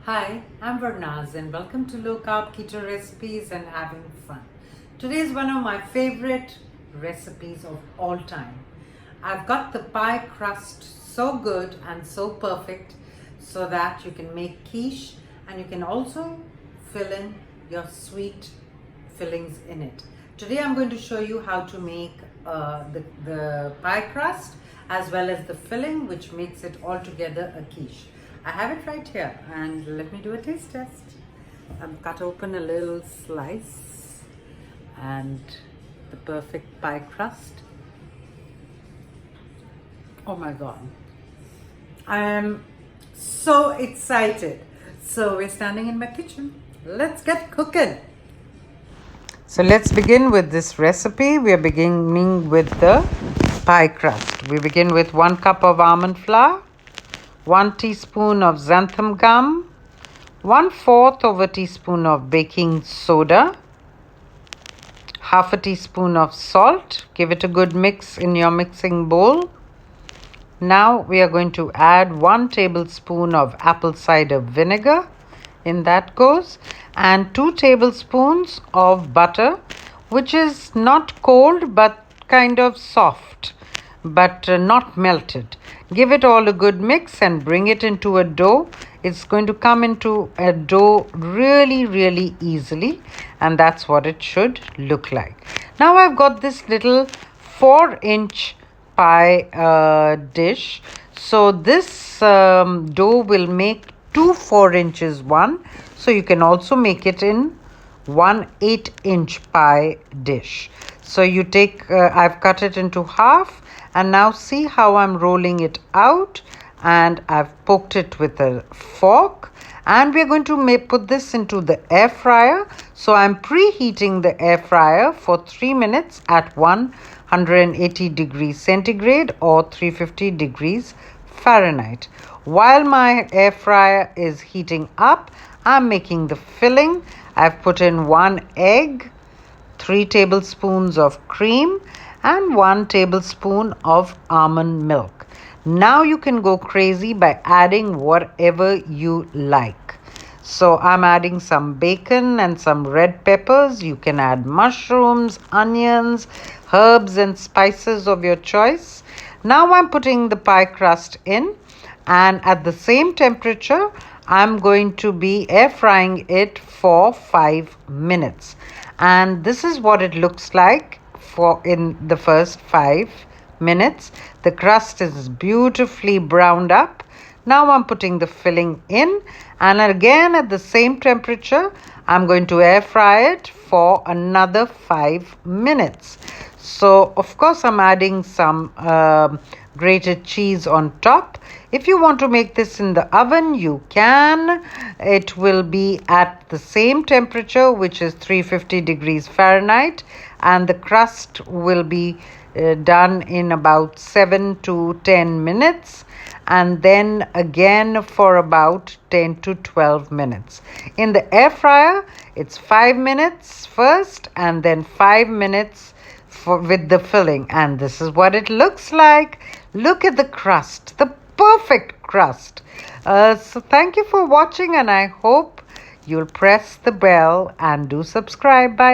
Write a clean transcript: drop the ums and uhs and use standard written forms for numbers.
Hi, I'm Varnaz and welcome to Low Carb Keto Recipes and Having Fun. Today is one of my favorite recipes of all time. I've got the pie crust so good and so perfect so that you can make quiche and you can also fill in your sweet fillings in it. Today I'm going to show you how to make the pie crust as well as the filling, which makes it all together a quiche. I have it right here and let me do a taste test. I've cut open a little slice and the perfect pie crust. Oh my God. I am so excited. So we're standing in my kitchen. Let's get cooking. So let's begin with this recipe. We are beginning with the pie crust. We begin with 1 cup of almond flour, 1 teaspoon of xantham gum, 1/4 of a teaspoon of baking soda, half a teaspoon of salt. Give it a good mix in your mixing bowl. Now we are going to add 1 tablespoon of apple cider vinegar. In that goes, and 2 tablespoons of butter, which is not cold but kind of soft, but not melted. Give it all a good mix and bring it into a dough. It's going to come into a dough really easily, and that's what it should look like. Now I've got this little 4-inch pie dish. So this dough will make 2 4-inches one. So you can also make it in 1 8-inch pie dish. So you take, I've cut it into half, and now see how I'm rolling it out, and I've poked it with a fork, and we're going to put this into the air fryer. So I'm preheating the air fryer for 3 minutes at 180 degrees centigrade or 350 degrees Fahrenheit. While my air fryer is heating up, I'm making the filling. I've put in 1 egg, 3 tablespoons of cream, and 1 tablespoon of almond milk. Now you can go crazy by adding whatever you like. So I'm adding some bacon and some red peppers. You can add mushrooms, onions, herbs and spices of your choice. Now I'm putting the pie crust in, and at the same temperature I'm going to be air frying it for 5 minutes. And this is what it looks like for in the first 5 minutes. The crust is beautifully browned up. Now I'm putting the filling in, and again at the same temperature I'm going to air fry it for another 5 minutes. So of course I'm adding some grated cheese on top. If you want to make this in the oven, you can. It will be at the same temperature, which is 350 degrees Fahrenheit, and the crust will be done in about 7 to 10 minutes, and then again for about 10 to 12 minutes. In the air fryer, it's 5 minutes first and then 5 minutes with the filling, and this is what it looks like. Look at the crust, the perfect crust. So thank you for watching, and I hope you'll press the bell and do subscribe. Bye.